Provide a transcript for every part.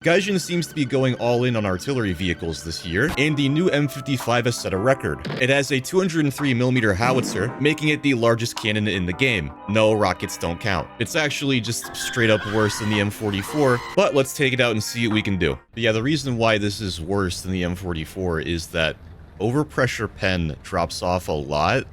Gaijin seems to be going all in on artillery vehicles this year, and the new M55 has set a record. It has a 203mm howitzer, making it the largest cannon in the game. No, rockets don't count. It's actually just straight up worse than the M44, but let's take it out and see what we can do. But yeah, the reason why this is worse than the M44 is that overpressure pen drops off a lot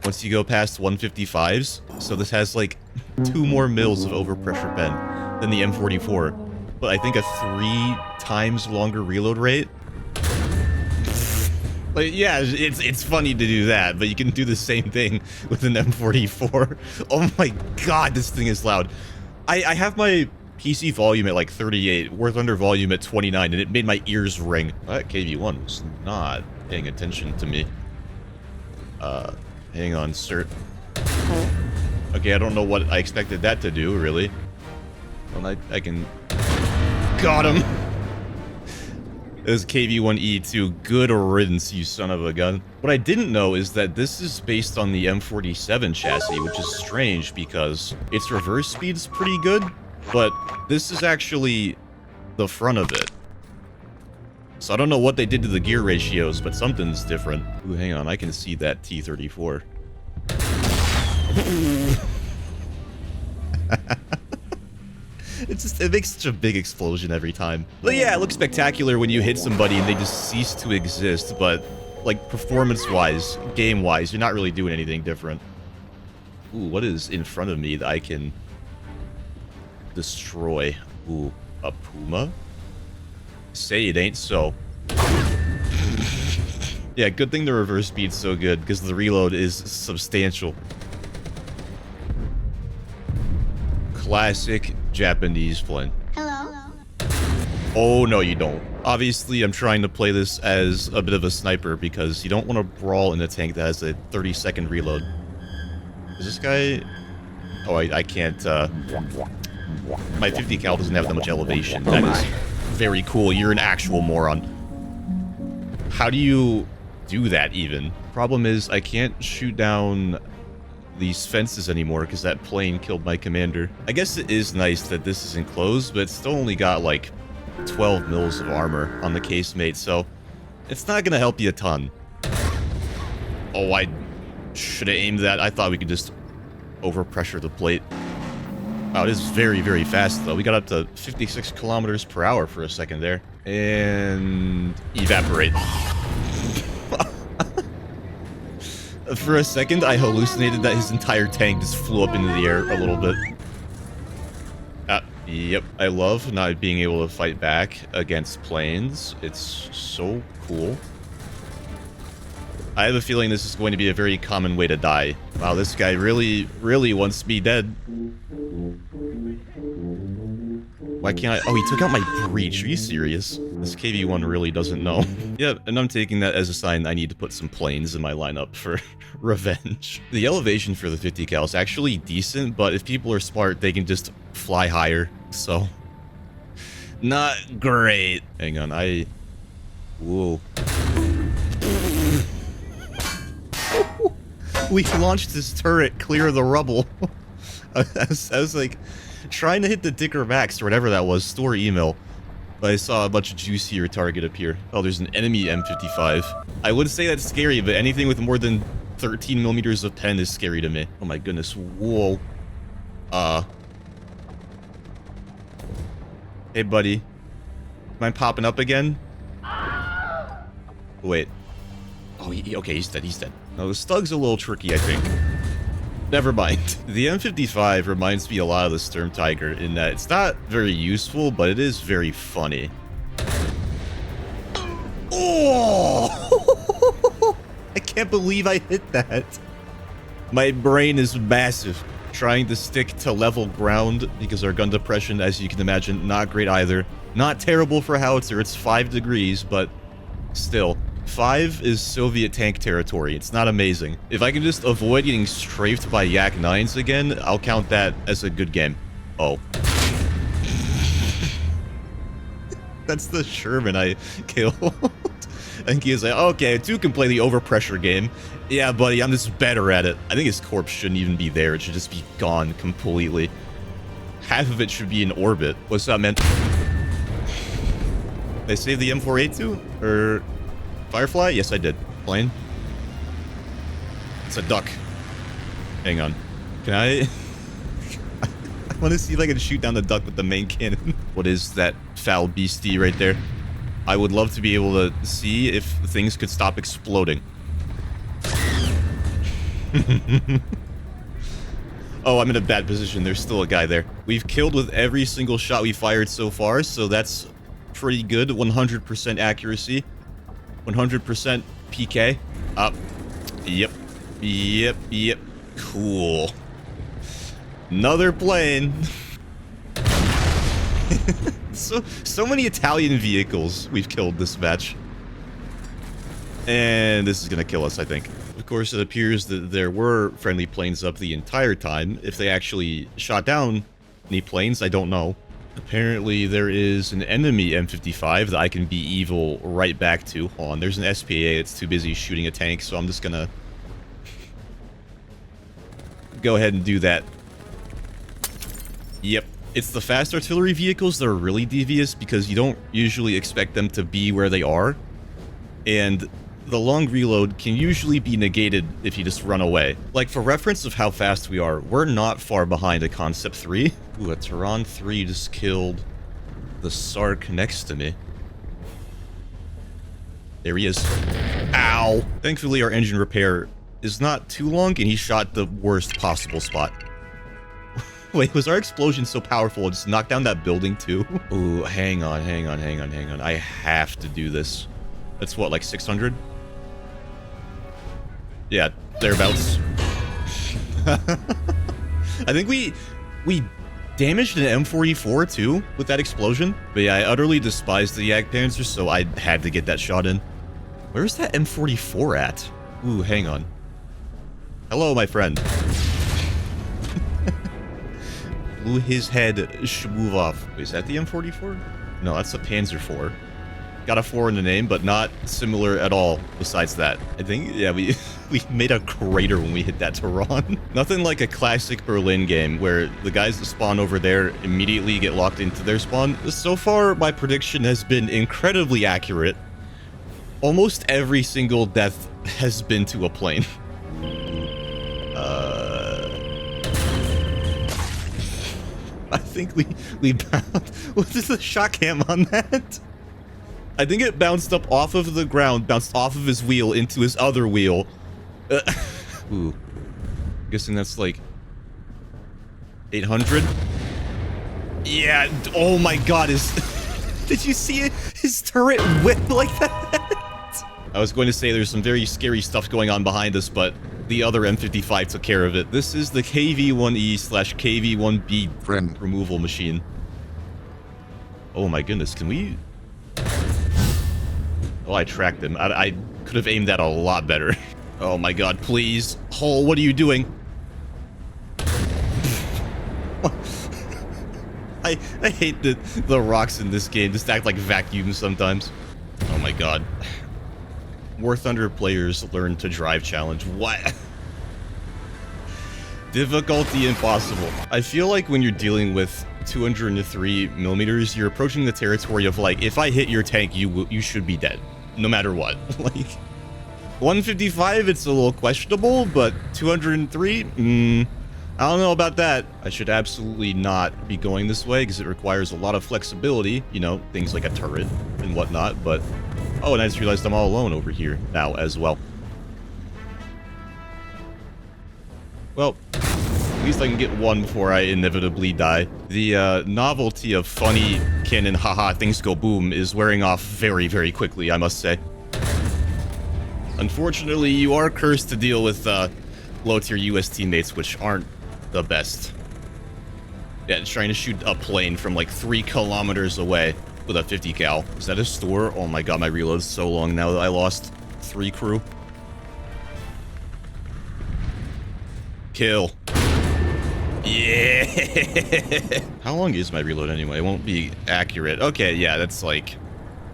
once you go past 155s, so this has like 2 more mils of overpressure pen than the M44. But I think a 3 times longer reload rate. Like, yeah, it's funny to do that, but you can do the same thing with an M44. Oh my god, this thing is loud. I have my PC volume at like 38, War Thunder volume at 29, and it made my ears ring. That KV-1 was not paying attention to me. Hang on, sir. Okay, I don't know what I expected that to do, really. Well, I can... Got him! It was KV-1E2. Good riddance, you son of a gun. What I didn't know is that this is based on the M47 chassis, which is strange because its reverse speed's pretty good, but this is actually the front of it. So I don't know what they did to the gear ratios, but something's different. Ooh, hang on, I can see that T-34. It makes such a big explosion every time. But yeah, it looks spectacular when you hit somebody and they just cease to exist, but like performance-wise, game-wise, you're not really doing anything different. Ooh, what is in front of me that I can destroy? Ooh, a Puma? Say it ain't so. Yeah, good thing the reverse speed's so good, because the reload is substantial. Classic Japanese plane. Hello? Oh, no, you don't. Obviously, I'm trying to play this as a bit of a sniper, because you don't want to brawl in a tank that has a 30-second reload. Is this guy... Oh, I can't, My 50 cal doesn't have that much elevation. That is very cool. You're an actual moron. How do you do that, even? Problem is, I can't shoot down these fences anymore because that plane killed my commander. I guess it is nice that this is enclosed, but it's still only got like 12 mils of armor on the casemate, so it's not gonna help you a ton. Oh, I should have aimed that. I thought we could just overpressure the plate. Wow, it is very, very fast though. We got up to 56 kilometers per hour for a second there. And evaporate. For a second, I hallucinated that his entire tank just flew up into the air a little bit. Yep. I love not being able to fight back against planes. It's so cool. I have a feeling this is going to be a very common way to die. Wow, this guy really, really wants me dead. Why can't I? Oh, he took out my breach. Are you serious? This KV-1 really doesn't know. Yep, and I'm taking that as a sign I need to put some planes in my lineup for revenge. The elevation for the 50 cal is actually decent, but if people are smart, they can just fly higher. So, not great. Hang on, whoa. We launched this turret clear of the rubble. I was like trying to hit the Dicker Max or whatever that was, store email. But I saw a much juicier target appear. Oh, there's an enemy M55. I would say that's scary, but anything with more than 13 millimeters of pen is scary to me. Oh my goodness. Whoa. Hey, buddy. Mind popping up again? Wait. Oh, okay, he's dead. He's dead. No, the Stug's a little tricky, I think. Never mind. The M55 reminds me a lot of the Sturm Tiger in that it's not very useful, but it is very funny. Oh! I can't believe I hit that. My brain is massive. Trying to stick to level ground because our gun depression, as you can imagine, not great either. Not terrible for a howitzer. It's 5 degrees, but still. 5 is Soviet tank territory. It's not amazing. If I can just avoid getting strafed by Yak 9s again, I'll count that as a good game. Oh. That's the Sherman I killed. And he was like, okay, 2 can play the overpressure game. Yeah, buddy, I'm just better at it. I think his corpse shouldn't even be there. It should just be gone completely. Half of it should be in orbit. What's up, man? Did I save the M4A2? Or Firefly? Yes, I did. Plane. It's a duck. Hang on. Can I... I want to see if I can shoot down the duck with the main cannon. What is that foul beastie right there? I would love to be able to see if things could stop exploding. Oh, I'm in a bad position. There's still a guy there. We've killed with every single shot we fired so far, so that's pretty good. 100% accuracy. 100% PK. Up. Yep. Yep. Yep. Cool. Another plane. So many Italian vehicles we've killed this match. And this is gonna kill us, I think. Of course, it appears that there were friendly planes up the entire time. If they actually shot down any planes, I don't know. Apparently, there is an enemy M55 that I can be evil right back to. Hold on, there's an SPA that's too busy shooting a tank, so I'm just gonna go ahead and do that. Yep. It's the fast artillery vehicles that are really devious because you don't usually expect them to be where they are. And the long reload can usually be negated if you just run away. Like, for reference of how fast we are, we're not far behind a Concept 3. Ooh, a Tehran 3 just killed the Sark next to me. There he is. Ow! Thankfully, our engine repair is not too long, and he shot the worst possible spot. Wait, was our explosion so powerful it just knocked down that building too? Ooh, hang on. I have to do this. That's what, like 600? Yeah, thereabouts. I think we damaged an M44 too with that explosion. But yeah, I utterly despised the Jagdpanzer, so I had to get that shot in. Where's that M44 at? Ooh, hang on. Hello, my friend. Blew his head should move off. Wait, is that the M44? No, that's the Panzer IV. Got a 4 in the name, but not similar at all besides that. I think, yeah, we made a crater when we hit that Tehran. Nothing like a classic Berlin game where the guys that spawn over there immediately get locked into their spawn. So far, my prediction has been incredibly accurate. Almost every single death has been to a plane. I think we bounced. What is the shot cam on that? I think it bounced up off of the ground, bounced off of his wheel into his other wheel. Ooh. Guessing that's like 800. Yeah. Oh my God. Did you see it? His turret whip like that? I was going to say there's some very scary stuff going on behind us, but the other M55 took care of it. This is the KV-1E/KV-1B friend removal machine. Oh my goodness, can we... Oh, I tracked him. I could have aimed that a lot better. Oh my God, please. Hull, what are you doing? I hate the rocks in this game. Just act like vacuums sometimes. Oh my God. War Thunder players learn to drive challenge. What? Difficulty impossible. I feel like when you're dealing with 203 millimeters, you're approaching the territory of like, if I hit your tank, you should be dead, no matter what. Like 155, it's a little questionable, but 203, I don't know about that. I should absolutely not be going this way because it requires a lot of flexibility, you know, things like a turret and whatnot, but oh, and I just realized I'm all alone over here now as well. Well, at least I can get one before I inevitably die. The novelty of funny cannon, haha, things go boom is wearing off very, very quickly, I must say. Unfortunately, you are cursed to deal with low-tier US teammates, which aren't the best. Yeah, trying to shoot a plane from like 3 kilometers away with a 50 cal. Is that a store? Oh my God, my reload's so long now that I lost 3 crew. Kill. Yeah. How long is my reload anyway? It won't be accurate. Okay, yeah, that's like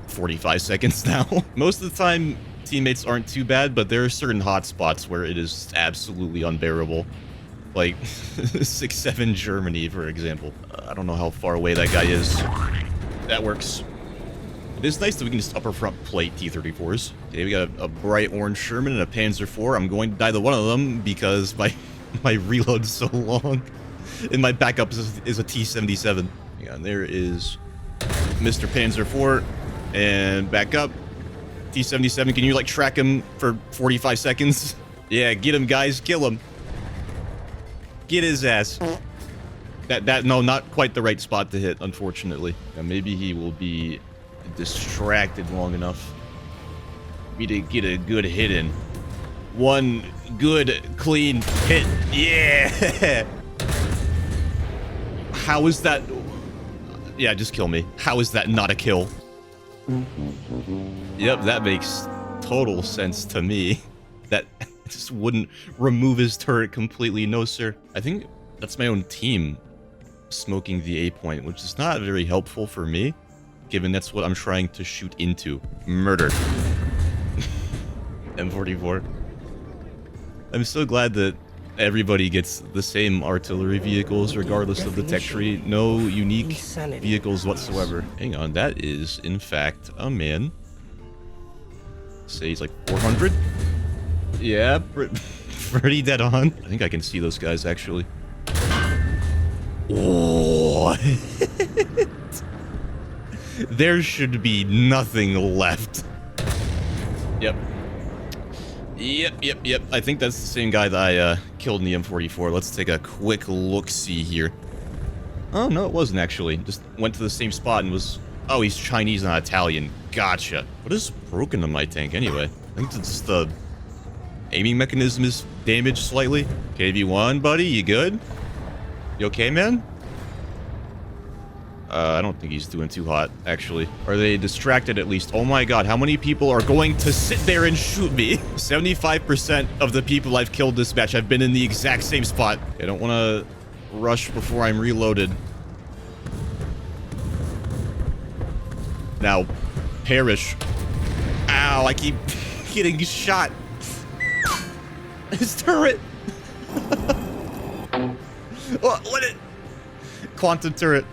45 seconds now. Most of the time, teammates aren't too bad, but there are certain hot spots where it is absolutely unbearable. Like 6-7 Germany, for example. I don't know how far away that guy is. That works. It is nice that we can just upper front plate T-34s. Okay, we got a bright orange Sherman and a Panzer IV. I'm going to die to one of them because my reload is so long. And my backup is a T-77. Hang on, there is Mr. Panzer IV. And back up. T-77, can you like track him for 45 seconds? Yeah, get him, guys. Kill him. Get his ass. No, not quite the right spot to hit, unfortunately. Now, maybe he will be distracted long enough for me to get a good hit in. One good, clean hit. Yeah! How is that? Yeah, just kill me. How is that not a kill? Yep, that makes total sense to me. That just wouldn't remove his turret completely. No, sir. I think that's my own team smoking the A point, which is not very helpful for me, given that's what I'm trying to shoot into. Murder. M44. I'm so glad that everybody gets the same artillery vehicles regardless of the tech tree. No unique vehicles whatsoever. Hang on, that is in fact a man. Say he's like 400. Yeah, pretty dead on. I think I can see those guys actually. What? There should be nothing left. Yep. Yep. I think that's the same guy that I killed in the M44. Let's take a quick look-see here. Oh, no, it wasn't actually. Just went to the same spot and was... Oh, he's Chinese, not Italian. Gotcha. What is broken on my tank anyway? I think it's just the aiming mechanism is damaged slightly. KV1, buddy, you good? You okay, man? I don't think he's doing too hot, actually. Are they distracted at least? Oh my god, how many people are going to sit there and shoot me? 75% of the people I've killed this match have been in the exact same spot. I don't want to rush before I'm reloaded. Now, perish. Ow, I keep getting shot. His turret. What it? Quantum turret.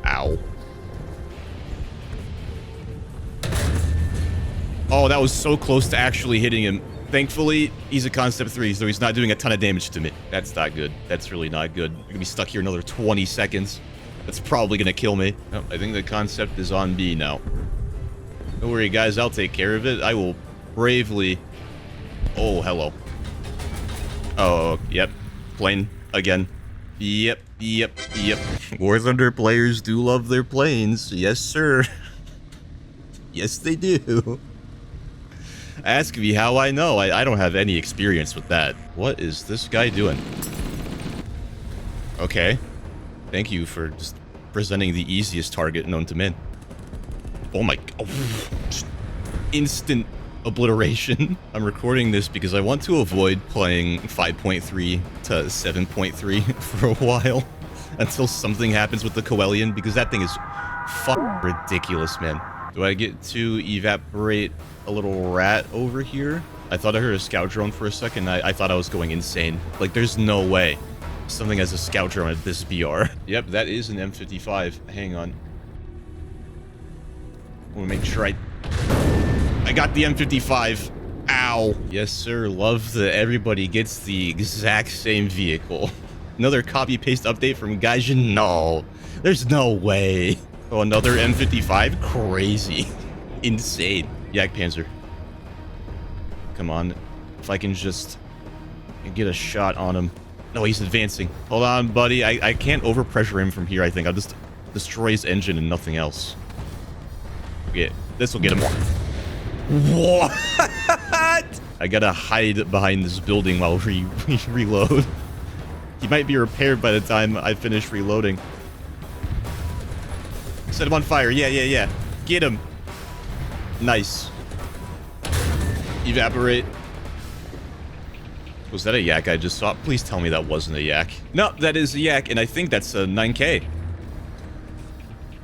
Ow. Oh, that was so close to actually hitting him. Thankfully, he's a Concept 3, so he's not doing a ton of damage to me. That's not good. That's really not good. I'm gonna be stuck here another 20 seconds. That's probably gonna kill me. Oh, I think the Concept is on B now. Don't worry, guys. I'll take care of it. I will bravely... Oh, hello. Oh, yep. Plane again. Yep. War Thunder players do love their planes. Yes, sir. Yes, they do. Ask me how I know. I don't have any experience with that. What is this guy doing? Okay. Thank you for just presenting the easiest target known to man. Oh my... Oh, instant obliteration. I'm recording this because I want to avoid playing 5.3 to 7.3 for a while until something happens with the Coelian, because that thing is fucking ridiculous, man. Do I get to evaporate a little rat over here? I thought I heard a scout drone for a second. I thought I was going insane. Like, there's no way something has a scout drone at this BR. Yep, that is an M55. Hang on. I want to make sure I got the M55. Ow. Yes, sir. Love that everybody gets the exact same vehicle. Another copy-paste update from Gaijin? No. There's no way. Oh, another M55? Crazy. Insane. Yak Panzer. Come on. If I can just get a shot on him. No, he's advancing. Hold on, buddy. I can't overpressure him from here, I think. I'll just destroy his engine and nothing else. Okay, this will get him. What? I gotta hide behind this building while we reload. He might be repaired by the time I finish reloading. Set him on fire. Yeah. Get him. Nice. Evaporate. Was that a yak I just saw? Please tell me that wasn't a yak. No, that is a yak, and I think that's a 9K.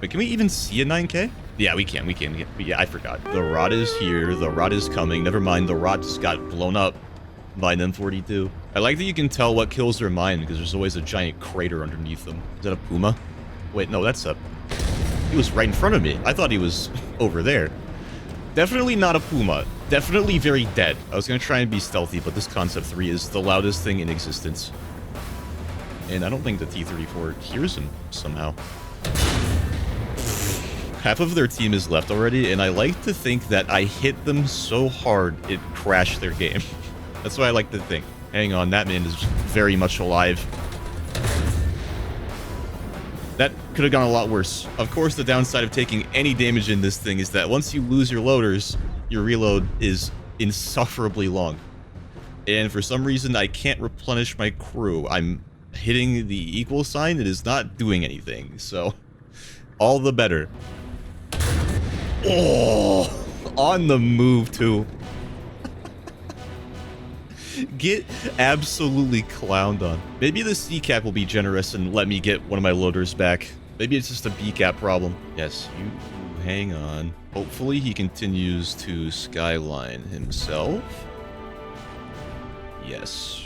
Wait, can we even see a 9K? Yeah, we can. Yeah, I forgot. The rod is here. The rod is coming. Never mind. The rod just got blown up by an M42. I like that you can tell what kills are mine because there's always a giant crater underneath them. Is that a Puma? Wait, no, that's a... He was right in front of me. I thought he was over there. Definitely not a Puma. Definitely very dead. I was going to try and be stealthy, but this Concept 3 is the loudest thing in existence. And I don't think the T-34 hears him somehow. Half of their team is left already, and I like to think that I hit them so hard it crashed their game. That's what I like to think. Hang on, that man is very much alive. That could have gone a lot worse. Of course, the downside of taking any damage in this thing is that once you lose your loaders, your reload is insufferably long. And for some reason, I can't replenish my crew. I'm hitting the equal sign. It is not doing anything. So, all the better. Oh, on the move, too. Get absolutely clowned on. Maybe the C-cap will be generous and let me get one of my loaders back. Maybe it's just a B-cap problem. Yes, you hang on. Hopefully he continues to skyline himself. Yes.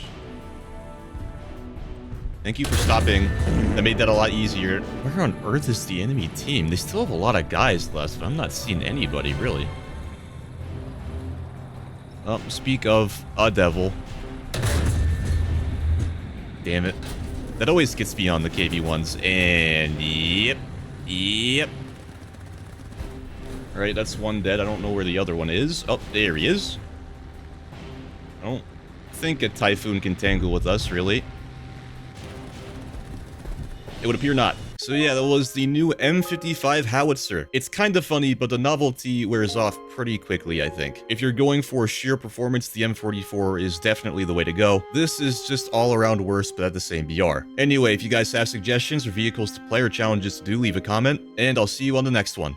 Thank you for stopping. That made that a lot easier. Where on earth is the enemy team? They still have a lot of guys left, but I'm not seeing anybody, really. Speak of a devil. Damn it. That always gets me on the KV-1s. And yep. Alright, that's one dead. I don't know where the other one is. Oh, there he is. I don't think a Typhoon can tangle with us, really. It would appear not. So yeah, that was the new M55 howitzer. It's kind of funny, but the novelty wears off pretty quickly, I think. If you're going for sheer performance, the M44 is definitely the way to go. This is just all around worse, but at the same BR. Anyway, if you guys have suggestions or vehicles to play or challenges to do, leave a comment, and I'll see you on the next one.